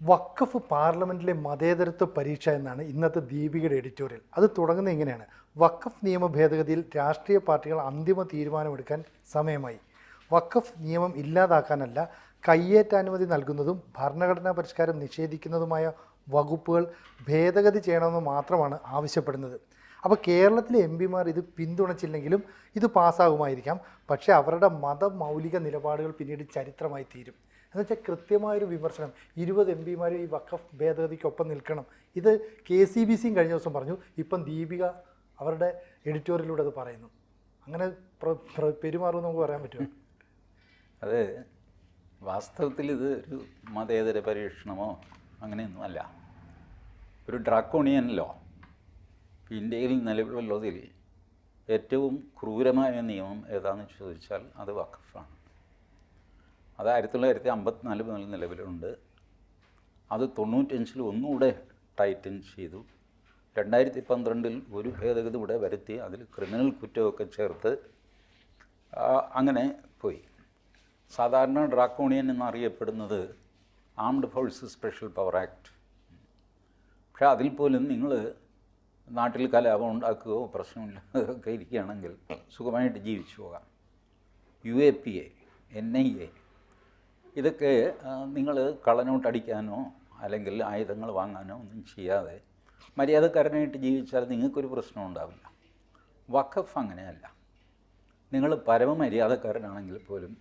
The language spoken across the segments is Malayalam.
വഖഫ് പാർലമെൻറ്റിലെ മതേതരത്വ പരീക്ഷ എന്നാണ് ഇന്നത്തെ ദീപികയുടെ എഡിറ്റോറിയൽ. അത് തുടങ്ങുന്നത് ഇങ്ങനെയാണ്: വഖഫ് നിയമ ഭേദഗതിയിൽ രാഷ്ട്രീയ പാർട്ടികൾ അന്തിമ തീരുമാനമെടുക്കാൻ സമയമായി. വഖഫ് നിയമം ഇല്ലാതാക്കാനല്ല, കയ്യേറ്റാനുമതി നൽകുന്നതും ഭരണഘടനാ പരിഷ്കാരം നിഷേധിക്കുന്നതുമായ വകുപ്പുകൾ ഭേദഗതി ചെയ്യണമെന്ന് മാത്രമാണ് ആവശ്യപ്പെടുന്നത്. അപ്പോൾ കേരളത്തിലെ എം പിമാർ ഇത് പിന്തുണച്ചില്ലെങ്കിലും ഇത് പാസ്സാകുമായിരിക്കാം. പക്ഷേ അവരുടെ മതമൗലിക നിലപാടുകൾ പിന്നീട് ചരിത്രമായി തീരും. എന്നുവെച്ചാൽ കൃത്യമായൊരു വിമർശനം, 20 എം പിമാരും ഈ വഖഫ് ഭേദഗതിക്കൊപ്പം നിൽക്കണം. ഇത് KCBC കഴിഞ്ഞ ദിവസം പറഞ്ഞു, ഇപ്പം ദീപിക അവരുടെ എഡിറ്റോറിയലിലൂടെ അത് പറയുന്നു. അങ്ങനെ പെരുമാറുമെന്ന് നമുക്ക് പറയാൻ പറ്റുമോ? അത് വാസ്തവത്തിൽ ഇത് ഒരു മതേതര പരീക്ഷണമോ അങ്ങനെയൊന്നുമല്ല. ഒരു ഡ്രാക്കോണിയൻ ലോ, ഇന്ത്യയിൽ നിലവിലുള്ളതിൽ ഏറ്റവും ക്രൂരമായ നിയമം ഏതാണെന്ന് ചോദിച്ചാൽ അത് വഖഫാണ്. അത് 1954 മുതൽ നിലവിലുണ്ട്. അത് 95 ഒന്നുകൂടെ ടൈറ്റൻ ചെയ്തു. 2012 ഒരു ഭേദഗതി ഇവിടെ വരുത്തി, അതിൽ ക്രിമിനൽ കുറ്റമൊക്കെ ചേർത്ത് അങ്ങനെ പോയി. സാധാരണ ഡ്രാക്കോണിയൻ എന്നറിയപ്പെടുന്നത് armed forces special power act. പക്ഷേ അതിൽ പോലും നിങ്ങൾ നാട്ടിൽ കലാപം ഉണ്ടാക്കുകയോ പ്രശ്നമില്ലാതൊക്കെ ഇരിക്കുകയാണെങ്കിൽ സുഖമായിട്ട് ജീവിച്ചു പോകാം. UAPA, NIA ഇതൊക്കെ നിങ്ങൾ കള്ളനോട്ടടിക്കാനോ അല്ലെങ്കിൽ ആയുധങ്ങൾ വാങ്ങാനോ ഒന്നും ചെയ്യാതെ മര്യാദക്കാരനായിട്ട് ജീവിച്ചാൽ നിങ്ങൾക്കൊരു പ്രശ്നം ഉണ്ടാവില്ല. വഖഫ് അങ്ങനെയല്ല. നിങ്ങൾ പരമമര്യാദക്കാരനാണെങ്കിൽ പോലും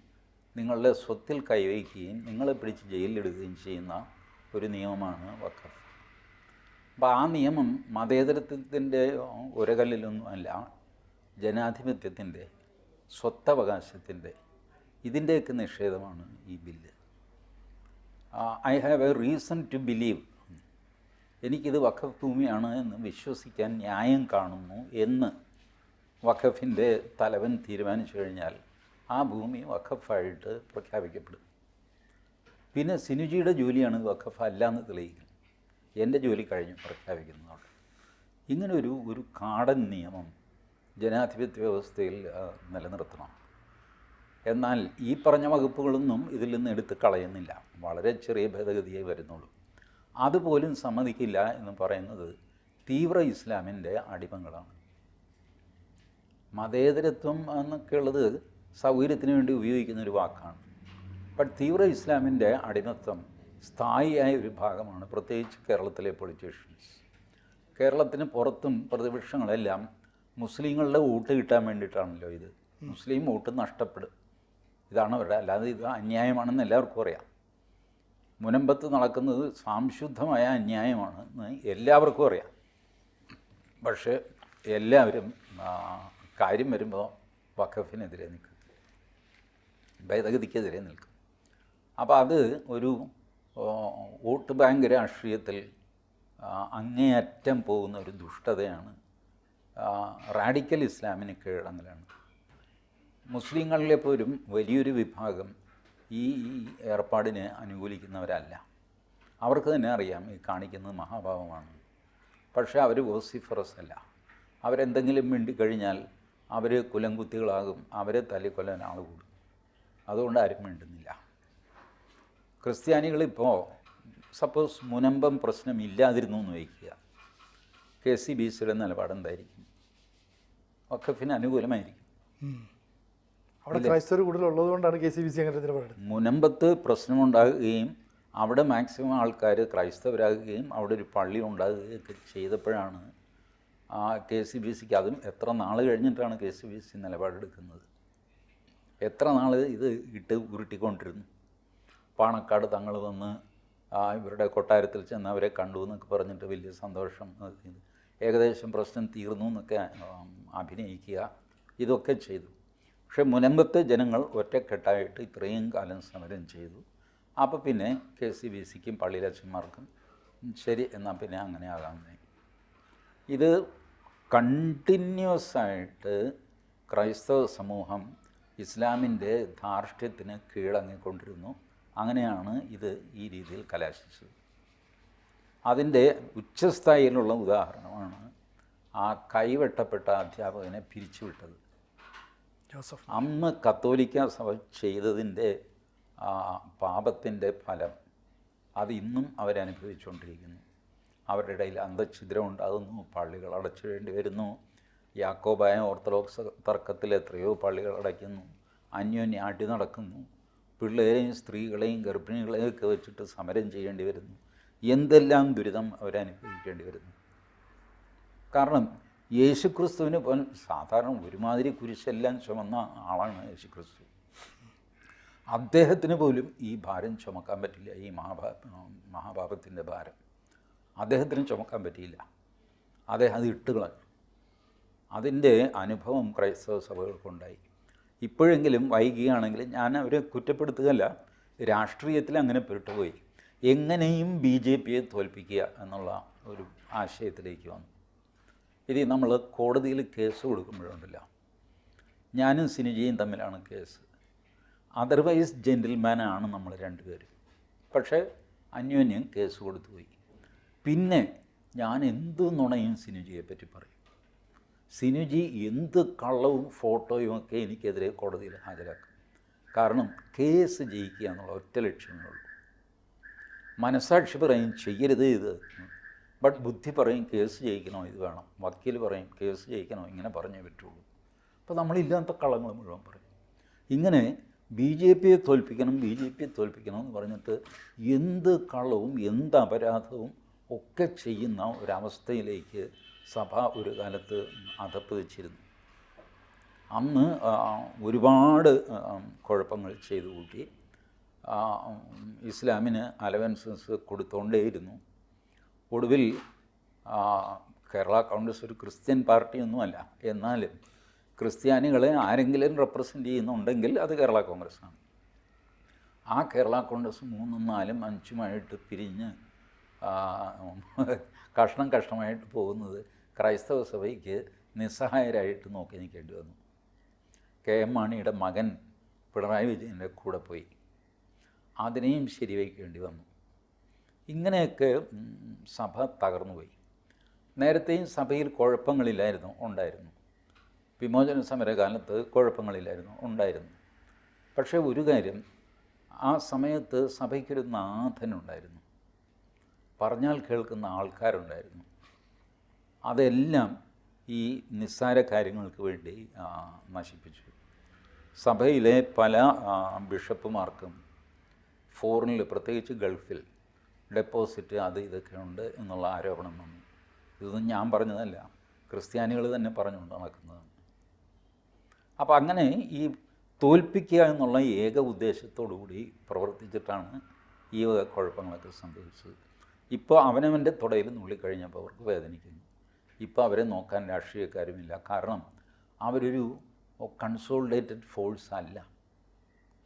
നിങ്ങളുടെ സ്വത്തിൽ കൈവയ്ക്കുകയും നിങ്ങളെ പിടിച്ച് ജയിലിലിടുകയും ചെയ്യുന്ന ഒരു നിയമമാണ് വഖഫ്. അപ്പോൾ ആ നിയമം മതേതരത്വത്തിൻ്റെ ഉരകല്ലിലൊന്നുമല്ല, ജനാധിപത്യത്തിൻ്റെ, സ്വത്തവകാശത്തിൻ്റെ, ഇതിൻ്റെയൊക്കെ നിഷേധമാണ് ഈ bill. I have a reason to believe, എനിക്കിത് വഖഫ് ഭൂമിയാണ് എന്ന് വിശ്വസിക്കാൻ ന്യായം കാണുന്നു എന്ന് വഖഫിൻ്റെ തലവൻ തീരുമാനിച്ചു കഴിഞ്ഞാൽ ആ ഭൂമി വഖഫായിട്ട് പ്രഖ്യാപിക്കപ്പെടും. പിന്നെ സിനുജിയുടെ ജോലിയാണ് വഖഫ് അല്ല എന്ന് തെളിയിക്കുന്നത്. എൻ്റെ ജോലി കഴിഞ്ഞു പ്രഖ്യാപിക്കുന്നതാണ്. ഇങ്ങനെ ഒരു കാടൻ നിയമം ജനാധിപത്യ വ്യവസ്ഥയിൽ നിലനിർത്തണം. എന്നാൽ ഈ പറഞ്ഞ വകുപ്പുകളൊന്നും ഇതിൽ നിന്ന് എടുത്ത് കളയുന്നില്ല. വളരെ ചെറിയ ഭേദഗതിയേ വരുന്നുള്ളൂ. അതുപോലും സമ്മതിക്കില്ല എന്ന് പറയുന്നത് തീവ്ര ഇസ്ലാമിൻ്റെ അടിമകളാണ്. മതേതരത്വം എന്നൊക്കെയുള്ളത് സൗകര്യത്തിന് വേണ്ടി ഉപയോഗിക്കുന്നൊരു വാക്കാണ്. ബട്ട് തീവ്ര ഇസ്ലാമിൻ്റെ അടിമത്വം സ്ഥായിയായ ഒരു ഭാഗമാണ്, പ്രത്യേകിച്ച് കേരളത്തിലെ പൊളിറ്റീഷ്യൻസ്. കേരളത്തിന് പുറത്തും പ്രതിപക്ഷങ്ങളെല്ലാം മുസ്ലിങ്ങളുടെ വോട്ട് കിട്ടാൻ വേണ്ടിയിട്ടാണല്ലോ ഇത്. മുസ്ലിം വോട്ട് നഷ്ടപ്പെടും, ഇതാണ് അവരുടെ. അല്ലാതെ ഇത് അന്യായമാണെന്ന് എല്ലാവർക്കും അറിയാം. മുനമ്പത്ത് നടക്കുന്നത് സംശുദ്ധമായ അന്യായമാണെന്ന് എല്ലാവർക്കും അറിയാം. പക്ഷേ എല്ലാവരും കാര്യം വരുമ്പോൾ വഖഫിനെതിരെ നിൽക്കും, ഭേദഗതിക്കെതിരെ നിൽക്കും. അപ്പോൾ അത് ഒരു വോട്ട് ബാങ്ക് രാഷ്ട്രീയത്തിൽ അങ്ങേയറ്റം പോകുന്ന ഒരു ദുഷ്ടതയാണ്. റാഡിക്കൽ ഇസ്ലാമിന് കീഴടങ്ങലാണ്. മുസ്ലിങ്ങളിലെ പോലും വലിയൊരു വിഭാഗം ഈ ഏർപ്പാടിനെ അനുകൂലിക്കുന്നവരല്ല. അവർക്ക് തന്നെ അറിയാം ഈ കാണിക്കുന്നത് മഹാഭാവമാണ്. പക്ഷേ അവർ വോസിഫറസ് അല്ല. അവരെന്തെങ്കിലും മിണ്ടിക്കഴിഞ്ഞാൽ അവർ കുലംകുത്തികളാകും, അവരെ തല്ലിക്കൊല്ലാൻ ആൾ കൂടും. അതുകൊണ്ട് ആരും മിണ്ടുന്നില്ല. ക്രിസ്ത്യാനികളിപ്പോൾ സപ്പോസ് മുനമ്പം പ്രശ്നം ഇല്ലാതിരുന്നു എന്ന് വയ്ക്കുക, KCBCയുടെ നിലപാടെന്തായിരിക്കും? വഖഫിന് അനുകൂലമായിരിക്കും. അവിടെ ക്രൈസ്തവർ കൂടുതലുള്ളതുകൊണ്ടാണ് KCBC അങ്ങനെ നിലപാട്. മുനമ്പത്ത് പ്രശ്നമുണ്ടാകുകയും അവിടെ മാക്സിമം ആൾക്കാർ ക്രൈസ്തവരാകുകയും അവിടെ ഒരു പള്ളി ഉണ്ടാകുകയൊക്കെ ചെയ്തപ്പോഴാണ് KCBCക്ക്, അതും എത്ര നാൾ കഴിഞ്ഞിട്ടാണ് KCBC നിലപാടെടുക്കുന്നത്. എത്ര നാൾ ഇത് ഇട്ട് ഉരുട്ടിക്കൊണ്ടിരുന്നു. പാണക്കാട് തങ്ങൾ വന്ന് ഇവരുടെ കൊട്ടാരത്തിൽ ചെന്ന് അവരെ കണ്ടു എന്നൊക്കെ പറഞ്ഞിട്ട് വലിയ സന്തോഷം, ഏകദേശം പ്രശ്നം തീർന്നു എന്നൊക്കെ അഭിനയിക്കുക, ഇതൊക്കെ ചെയ്തു. പക്ഷേ മുനമ്പത്തെ ജനങ്ങൾ ഒറ്റക്കെട്ടായിട്ട് ഇത്രയും കാലം സമരം ചെയ്തു. അപ്പോൾ പിന്നെ KCBCക്കും പള്ളിയിലച്ചന്മാർക്കും ശരി എന്നാൽ പിന്നെ അങ്ങനെ ആകാമെന്നേ. ഇത് കണ്ടിന്യൂസ് ആയിട്ട് ക്രൈസ്തവ സമൂഹം ഇസ്ലാമിൻ്റെ ധാർഷ്ട്യത്തിന് കീഴടങ്ങിക്കൊണ്ടിരുന്നു. അങ്ങനെയാണ് ഇത് ഈ രീതിയിൽ കലാശിച്ചത്. അതിൻ്റെ ഉച്ചസ്ഥായിലുള്ള ഉദാഹരണമാണ് ആ കൈവെട്ടപ്പെട്ട അധ്യാപകനെ പിരിച്ചുവിട്ടത്. ജോസഫ് അന്ന് കത്തോലിക്ക സഭ ചെയ്തതിൻ്റെ പാപത്തിൻ്റെ ഫലം അത് ഇന്നും അവരനുഭവിച്ചുകൊണ്ടിരിക്കുന്നു. അവരുടെ ഇടയിൽ അന്തഛിദ്രം ഉണ്ടാകുന്നു, പള്ളികൾ അടച്ചിടേണ്ടി വരുന്നു. യാക്കോബായ ഓർത്തഡോക്സ് തർക്കത്തിൽ എത്രയോ പള്ളികൾ അടയ്ക്കുന്നു, അന്യോന്യം അടി നടക്കുന്നു, പിള്ളേരെയും സ്ത്രീകളെയും ഗർഭിണികളെയും ഒക്കെ വെച്ചിട്ട് സമരം ചെയ്യേണ്ടി വരുന്നു. എന്തെല്ലാം ദുരിതം അവരനുഭവിക്കേണ്ടി വരുന്നു. കാരണം യേശുക്രിസ്തുവിന് പോലും സാധാരണ ഒരുമാതിരി കുരിശെല്ലാം ചുമന്ന ആളാണ് യേശുക്രിസ്തു. അദ്ദേഹത്തിന് പോലും ഈ ഭാരം ചുമക്കാൻ പറ്റില്ല, ഈ മഹാപാപത്തിൻ്റെ ഭാരം അദ്ദേഹത്തിന് ചുമക്കാൻ പറ്റിയില്ല. അദ്ദേഹം അത് ഇട്ടുകളഞ്ഞു. അതിൻ്റെ അനുഭവം ക്രൈസ്തവ സഭകൾക്കുണ്ടായി. ഇപ്പോഴെങ്കിലും വൈകിയാണെങ്കിലും ഞാൻ അവരെ കുറ്റപ്പെടുത്തുകയല്ല, രാഷ്ട്രീയത്തിൽ അങ്ങനെ പെട്ടുപോയി. എങ്ങനെയും BJPയെ തോൽപ്പിക്കുക എന്നുള്ള ഒരു ആശയത്തിലേക്ക് വന്നു. ഇനി നമ്മൾ കോടതിയിൽ കേസ് കൊടുക്കുമ്പോഴുണ്ടല്ല, ഞാനും സിനിജിയും തമ്മിലാണ് കേസ്. അതർവൈസ് ജെൻറ്റിൽമാനാണ് നമ്മൾ രണ്ടുപേരും. പക്ഷേ അന്യോന്യം കേസ് കൊടുത്തുപോയി. പിന്നെ ഞാൻ എന്ത് നുണയും സിനുജിയെ പറ്റി പറയും. സിനുജി എന്ത് കള്ളവും ഫോട്ടോയും ഒക്കെ എനിക്കെതിരെ കോടതിയിൽ ഹാജരാക്കും. കാരണം കേസ് ജയിക്കുക എന്നുള്ള ഒറ്റ ലക്ഷ്യമേ ഉള്ളൂ. മനസാക്ഷി പറയും ചെയ്യരുത് ഇത്, ബട്ട് ബുദ്ധി പറയും കേസ് ജയിക്കണോ ഇത് വേണം, വക്കീൽ പറയും കേസ് ജയിക്കണോ ഇങ്ങനെ പറഞ്ഞേ പറ്റുള്ളൂ. അപ്പോൾ നമ്മളില്ലാത്ത കള്ളങ്ങൾ മുഴുവൻ പറയും. ഇങ്ങനെ BJPയെ തോൽപ്പിക്കണം എന്ന് പറഞ്ഞിട്ട് എന്ത് കള്ളവും എന്ത് അപരാധവും ഒക്കെ ചെയ്യുന്ന ഒരവസ്ഥയിലേക്ക് സഭ ഒരു കാലത്ത് അധപ്പതിച്ചിരുന്നു. അന്ന് ഒരുപാട് കുഴപ്പങ്ങൾ ചെയ്തു കൂട്ടി. ഇസ്ലാമിന് അലവൻസസ് കൊടുത്തുകൊണ്ടേയിരുന്നു. ഒടുവിൽ കേരള കോൺഗ്രസ് ഒരു ക്രിസ്ത്യൻ പാർട്ടിയൊന്നുമല്ല, എന്നാലും ക്രിസ്ത്യാനികളെ ആരെങ്കിലും റെപ്രസെൻ്റ് ചെയ്യുന്നുണ്ടെങ്കിൽ അത് കേരള കോൺഗ്രസ്സാണ്. ആ കേരള കോൺഗ്രസ് 3ഉം 4ഉം 5ഉമായിട്ട് പിരിഞ്ഞ് കഷ്ണമായിട്ട് പോകുന്നത് ക്രൈസ്തവ സഭയ്ക്ക് നിസ്സഹായരായിട്ട് നോക്കി നിൽക്കേണ്ടി വന്നു. KM മാണിയുടെ മകൻ പിണറായി വിജയൻ്റെ കൂടെ പോയി. അതിനെയും ശരിവയ്ക്കേണ്ടി വന്നു. ഇങ്ങനെയൊക്കെ സഭ തകർന്നുപോയി. നേരത്തെയും സഭയിൽ കുഴപ്പങ്ങളില്ലായിരുന്നു, ഉണ്ടായിരുന്നു. വിമോചന സമരകാലത്ത് കുഴപ്പങ്ങളില്ലായിരുന്നു, ഉണ്ടായിരുന്നു. പക്ഷേ ഒരു കാര്യം, ആ സമയത്ത് സഭയ്ക്കൊരു നാഥനുണ്ടായിരുന്നു, പറഞ്ഞാൽ കേൾക്കുന്ന ആൾക്കാരുണ്ടായിരുന്നു. അതെല്ലാം ഈ നിസ്സാര കാര്യങ്ങൾക്ക് വേണ്ടി നശിപ്പിച്ചു. സഭയിലെ പല ബിഷപ്പുമാർക്കും ഫോറിനിൽ, പ്രത്യേകിച്ച് ഗൾഫിൽ ഡെപ്പോസിറ്റ് അത് ഇതൊക്കെ ഉണ്ട് എന്നുള്ള ആരോപണം വന്നു. ഇതൊന്നും ഞാൻ പറഞ്ഞതല്ല, ക്രിസ്ത്യാനികൾ തന്നെ പറഞ്ഞുകൊണ്ട് നടക്കുന്നതാണ്. അപ്പോൾ അങ്ങനെ ഈ തോൽപ്പിക്കുക എന്നുള്ള ഏക ഉദ്ദേശത്തോടു കൂടി പ്രവർത്തിച്ചിട്ടാണ് ഈ വക കുഴപ്പങ്ങളൊക്കെ സംഭവിച്ചത്. ഇപ്പോൾ അവനവൻ്റെ തുടയിൽ നുള്ളിക്കഴിഞ്ഞപ്പോൾ അവർക്ക് വേദനിക്കുന്നു. ഇപ്പോൾ അവരെ നോക്കാൻ രാഷ്ട്രീയക്കാരുമില്ല. കാരണം അവരൊരു കൺസോളിഡേറ്റഡ് ഫോഴ്സ് അല്ല.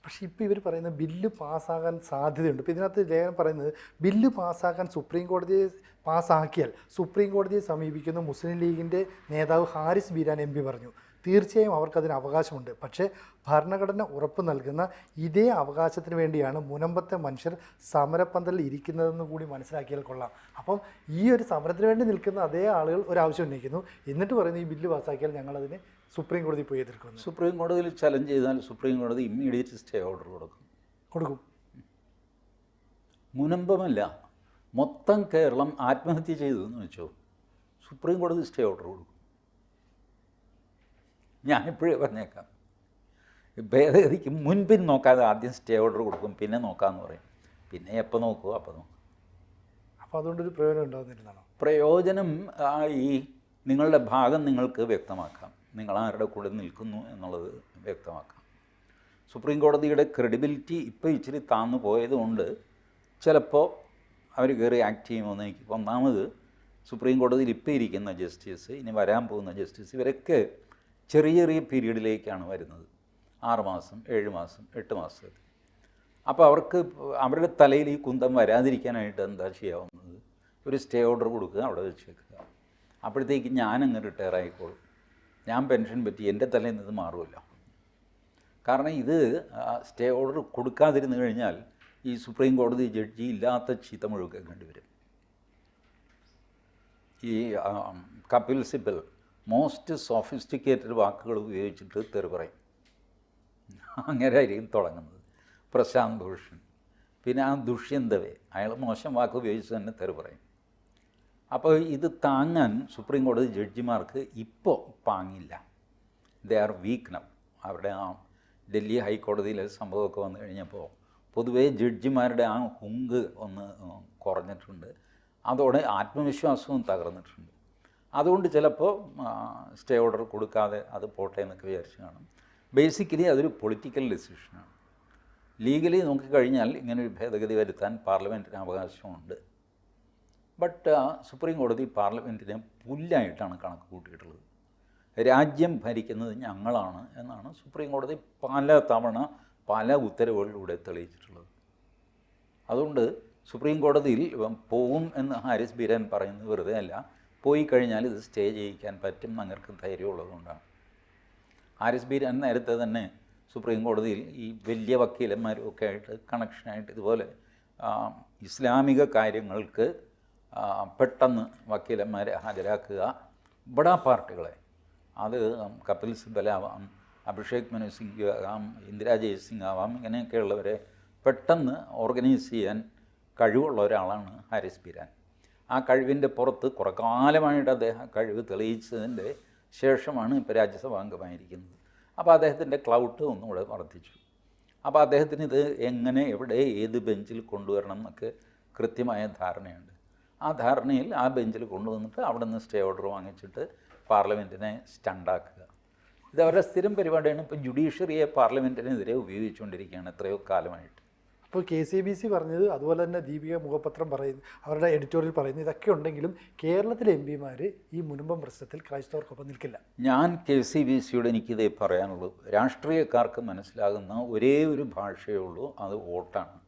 പക്ഷേ ഇപ്പോൾ ഇവർ പറയുന്നത് ബില്ല് പാസ്സാകാൻ സാധ്യതയുണ്ട്. ഇപ്പോൾ ഇതിനകത്ത് ലേഖനം പറയുന്നത് ബില്ല് പാസ്സാക്കാൻ സുപ്രീം കോടതിയെ പാസ്സാക്കിയാൽ സുപ്രീം കോടതിയെ സമീപിക്കുന്ന മുസ്ലിം ലീഗിൻ്റെ നേതാവ് ഹാരിസ് ബീരാൻ MP പറഞ്ഞു, തീർച്ചയായും അവർക്കതിന് അവകാശമുണ്ട്. പക്ഷേ ഭരണഘടന ഉറപ്പ് നൽകുന്ന ഇതേ അവകാശത്തിന് വേണ്ടിയാണ് മുനമ്പത്തെ മനുഷ്യർ സമരപ്പന്തലിൽ ഇരിക്കുന്നതെന്ന് കൂടി മനസ്സിലാക്കിയാൽ കൊള്ളാം. അപ്പം ഈ ഒരു സമരത്തിന് വേണ്ടി നിൽക്കുന്ന അതേ ആളുകൾ ഒരാവശ്യം ഉന്നയിക്കുന്നു, എന്നിട്ട് പറയുന്നു ഈ ബില്ല് പാസ്സാക്കിയാൽ ഞങ്ങളതിന് സുപ്രീം കോടതി പോയി എതിർക്കുന്നു. സുപ്രീം കോടതിയിൽ ചലഞ്ച് ചെയ്താൽ സുപ്രീം കോടതി ഇമ്മീഡിയറ്റ് സ്റ്റേ ഓർഡർ കൊടുക്കും. മുനമ്പമല്ല, മൊത്തം കേരളം ആത്മഹത്യ ചെയ്തു എന്ന് വെച്ചോ, സുപ്രീം കോടതി സ്റ്റേ ഓർഡർ കൊടുക്കും. ഞാനിപ്പോഴേ പറഞ്ഞേക്കാം, ഭേദഗതിക്ക് മുൻപിൻ നോക്കാതെ ആദ്യം സ്റ്റേ ഓർഡർ കൊടുക്കും, പിന്നെ നോക്കാമെന്ന് പറയും. പിന്നെ എപ്പോൾ നോക്കുമോ അപ്പോൾ നോക്കും. അപ്പോൾ അതുകൊണ്ടൊരു പ്രയോജനം ഉണ്ടാകുന്നില്ലെന്നാണോ? പ്രയോജനം ഈ നിങ്ങളുടെ ഭാഗം നിങ്ങൾക്ക് വ്യക്തമാക്കാം, നിങ്ങൾ ആരുടെ കൂടെ നിൽക്കുന്നു എന്നുള്ളത് വ്യക്തമാക്കാം. സുപ്രീം കോടതിയുടെ ക്രെഡിബിലിറ്റി ഇപ്പോൾ ഇച്ചിരി താന്നു പോയതുകൊണ്ട് ചിലപ്പോൾ അവർ കയറി ആക്ട് ചെയ്യുമെന്ന് എനിക്ക്. ഒന്നാമത് സുപ്രീം കോടതിയിൽ ഇപ്പോൾ ഇരിക്കുന്ന ജസ്റ്റിസ്, ഇനി വരാൻ പോകുന്ന ജസ്റ്റിസ്, ഇവരൊക്കെ ചെറിയ ചെറിയ പീരീഡിലേക്കാണ് വരുന്നത്. 6 മാസം, 7 മാസം, 8 മാസം. അപ്പോൾ അവർക്ക് അവരുടെ തലയിൽ ഈ കുന്തം വരാതിരിക്കാനായിട്ട് എന്താ ചെയ്യാവുന്നത്? ഒരു സ്റ്റേ ഓർഡർ കൊടുക്കുക, അവിടെ വെച്ചേക്കുക. അപ്പോഴത്തേക്ക് ഞാനങ്ങ് റിട്ടയർ ആയിക്കോളും, ഞാൻ പെൻഷൻ പറ്റി, എൻ്റെ തലയിൽ നിന്ന് മാറുമല്ലോ. കാരണം ഇത് സ്റ്റേ ഓർഡർ കൊടുക്കാതിരുന്നു കഴിഞ്ഞാൽ ഈ സുപ്രീം കോടതി ജഡ്ജി ഇല്ലാത്ത ചീത്ത മുഴുവൻ കണ്ടുവരും. ഈ കപിൽ സിബൽ മോസ്റ്റ് സോഫിസ്റ്റിക്കേറ്റഡ് വാക്കുകൾ ഉപയോഗിച്ചിട്ട് തെറി പറയും. അങ്ങനെ ആയിരിക്കും തുടങ്ങുന്നത്. പ്രശാന്ത് ഭൂഷൺ, പിന്നെ ആ ദുഷ്യന്തവേ, അയാൾ മോശം വാക്ക് ഉപയോഗിച്ച് തന്നെ തെറി പറയും. അപ്പോൾ ഇത് താങ്ങാൻ സുപ്രീം കോടതി ജഡ്ജിമാർക്ക് ഇപ്പോൾ പാങ്ങില്ല. They are weak now. അവരുടെ ആ ഡൽഹി ഹൈക്കോടതിയിലെ സംഭവമൊക്കെ വന്നു കഴിഞ്ഞപ്പോൾ പൊതുവേ ജഡ്ജിമാരുടെ ആ ഹുങ്ക് ഒന്ന് കുറഞ്ഞിട്ടുണ്ട്. അതോടെ ആത്മവിശ്വാസവും തകർന്നിട്ടുണ്ട്. അതുകൊണ്ട് ചിലപ്പോൾ സ്റ്റേ ഓർഡർ കൊടുക്കാതെ അത് പോട്ടെ എന്നൊക്കെ വിചാരിച്ച് കാണും. ബേസിക്കലി അതൊരു പൊളിറ്റിക്കൽ ഡിസിഷനാണ്. ലീഗലി നോക്കിക്കഴിഞ്ഞാൽ ഇങ്ങനൊരു ഭേദഗതി വരുത്താൻ പാർലമെൻറ്റിന് അവകാശമുണ്ട്. ബട്ട് സുപ്രീം കോടതി പാർലമെൻറ്റിനെ പുല്ലായിട്ടാണ് കണക്ക് കൂട്ടിയിട്ടുള്ളത്. രാജ്യം ഭരിക്കുന്നത് ഞങ്ങളാണ് എന്നാണ് സുപ്രീം കോടതി പല തവണ പല ഉത്തരവുകളിലൂടെ തെളിയിച്ചിട്ടുള്ളത്. അതുകൊണ്ട് സുപ്രീം കോടതിയിൽ പോവും എന്ന് ഹാരിസ് ബീരാൻ പറയുന്നത് വെറുതെ അല്ല. പോയി കഴിഞ്ഞാൽ ഇത് സ്റ്റേ ചെയ്യിക്കാൻ പറ്റും ഞങ്ങൾക്ക് ധൈര്യമുള്ളതുകൊണ്ടാണ്. ഹാരിസ് ബീരാൻ നേരത്തെ തന്നെ സുപ്രീം കോടതിയിൽ ഈ വലിയ വക്കീലന്മാരും ഒക്കെ ആയിട്ട് കണക്ഷനായിട്ട് ഇതുപോലെ ഇസ്ലാമിക കാര്യങ്ങൾക്ക് പെട്ടെന്ന് വക്കീലന്മാരെ ഹാജരാക്കുക, ബഡാ പാർട്ടികളെ, അത് കപിൽ സിബൽ ആവാം, അഭിഷേക് മനു സിംഗ് ആവാം, ഇന്ദിരാ ജയ്സിംഗ് ആവാം, ഇങ്ങനെയൊക്കെയുള്ളവരെ പെട്ടെന്ന് ഓർഗനൈസ് ചെയ്യാൻ കഴിവുള്ള ഒരാളാണ് ഹാരിസ് ബീരാൻ. ആ കഴിവിൻ്റെ പുറത്ത് കുറേ കാലമായിട്ട് അദ്ദേഹം കഴിവ് തെളിയിച്ചതിൻ്റെ ശേഷമാണ് ഇപ്പോൾ രാജ്യസഭാ അംഗമായിരിക്കുന്നത്. അപ്പോൾ അദ്ദേഹത്തിൻ്റെ ക്ലൗട്ട് ഒന്നുകൂടെ വർദ്ധിച്ചു. അപ്പോൾ അദ്ദേഹത്തിന് ഇത് എങ്ങനെ, എവിടെ, ഏത് ബെഞ്ചിൽ കൊണ്ടുവരണം എന്നൊക്കെ കൃത്യമായ ധാരണയുണ്ട്. ആ ധാരണയിൽ ആ ബെഞ്ചിൽ കൊണ്ടുവന്നിട്ട് അവിടെ നിന്ന് സ്റ്റേ ഓർഡർ വാങ്ങിച്ചിട്ട് പാർലമെൻറ്റിനെ സ്റ്റണ്ടാക്കുക. ഇത് അവരുടെ സ്ഥിരം പരിപാടിയാണ്. ഇപ്പോൾ ജുഡീഷ്യറിയെ പാർലമെൻറ്റിനെതിരെ ഉപയോഗിച്ചുകൊണ്ടിരിക്കുകയാണ് എത്രയോ കാലമായിട്ട്. അപ്പോൾ KCBC പറഞ്ഞത്, അതുപോലെ തന്നെ ദീപിക മുഖപത്രം പറയുന്നു, അവരുടെ എഡിറ്റോറിയൽ പറയുന്നു, ഇതൊക്കെ ഉണ്ടെങ്കിലും കേരളത്തിലെ MP-മാർ ഈ മുനമ്പം പ്രശ്നത്തിൽ ക്രൈസ്തവർക്കൊപ്പം നിൽക്കില്ല. ഞാൻ KCBCയോട് എനിക്കിതേ പറയാനുള്ളൂ. രാഷ്ട്രീയക്കാർക്ക് മനസ്സിലാകുന്ന ഒരേ ഒരു ഭാഷയേ ഉള്ളൂ, അത് വോട്ടാണ്.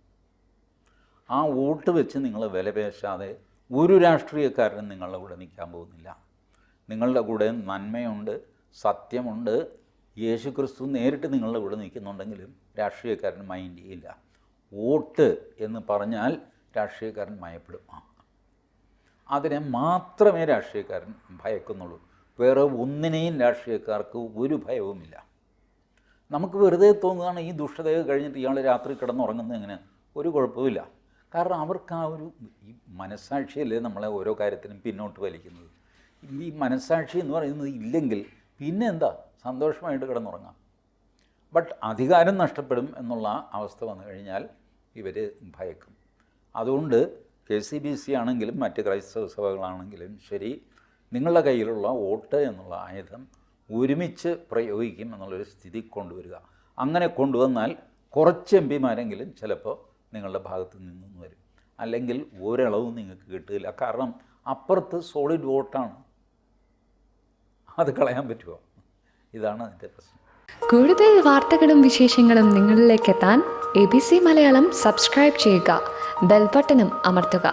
ആ വോട്ട് വെച്ച് നിങ്ങൾ വിലപേശാതെ ഒരു രാഷ്ട്രീയക്കാരനും നിങ്ങളുടെ കൂടെ നിൽക്കാൻ പോകുന്നില്ല. നിങ്ങളുടെ കൂടെ നന്മയുണ്ട്, സത്യമുണ്ട്, യേശു ക്രിസ്തു നേരിട്ട് നിങ്ങളുടെ കൂടെ നിൽക്കുന്നുണ്ടെങ്കിലും രാഷ്ട്രീയക്കാരൻ മൈൻഡ് ചെയ്യില്ല. വോട്ട് എന്ന് പറഞ്ഞാൽ രാഷ്ട്രീയക്കാരൻ ഭയപ്പെടും. അതിനെ മാത്രമേ രാഷ്ട്രീയക്കാരൻ ഭയക്കുന്നുള്ളൂ. വേറെ ഒന്നിനെയും രാഷ്ട്രീയക്കാർക്ക് ഒരു ഭയവുമില്ല. നമുക്ക് വെറുതെ തോന്നുകയാണ് ഈ ദുഷ്ടതയൊക്കെ കഴിഞ്ഞിട്ട് ഇയാൾ രാത്രി കിടന്നുറങ്ങുന്നത് എങ്ങനെ, ഒരു കുഴപ്പമില്ല. കാരണം അവർക്ക് ആ ഒരു ഈ മനസ്സാക്ഷിയല്ലേ നമ്മളെ ഓരോ കാര്യത്തിനും പിന്നോട്ട് വലിക്കുന്നത്. ഈ മനസ്സാക്ഷി എന്ന് പറയുന്നത് ഇല്ലെങ്കിൽ പിന്നെ എന്താ, സന്തോഷമായിട്ട് കിടന്നുറങ്ങാം. ബട്ട് അധികാരം നഷ്ടപ്പെടും എന്നുള്ള അവസ്ഥ വന്നു കഴിഞ്ഞാൽ ഇവർ ഭയക്കും. അതുകൊണ്ട് KCBC ആണെങ്കിലും മറ്റ് ക്രൈസ്തവ സഭകളാണെങ്കിലും ശരി, നിങ്ങളുടെ കയ്യിലുള്ള വോട്ട് എന്നുള്ള ആയുധം ഒരുമിച്ച് പ്രയോഗിക്കും എന്നുള്ളൊരു സ്ഥിതി കൊണ്ടുവരിക. അങ്ങനെ കൊണ്ടുവന്നാൽ കുറച്ച് MP-മാരെങ്കിലും ചിലപ്പോൾ നിങ്ങളുടെ ഭാഗത്ത് നിന്നും വരും. അല്ലെങ്കിൽ ഒരളവും നിങ്ങൾക്ക് കിട്ടില്ല. കാരണം അപ്പുറത്ത് സോളിഡ് വോട്ടാണ്. അത് കളയാൻ പറ്റുമോ? ഇതാണ് അതിൻ്റെ പ്രശ്നം. കൂടുതൽ വാർത്തകളും വിശേഷങ്ങളും നിങ്ങളിലേക്ക് എത്താൻ ABC മലയാളം സബ്സ്ക്രൈബ് ചെയ്യുക, ബെൽ ബട്ടണും അമർത്തുക.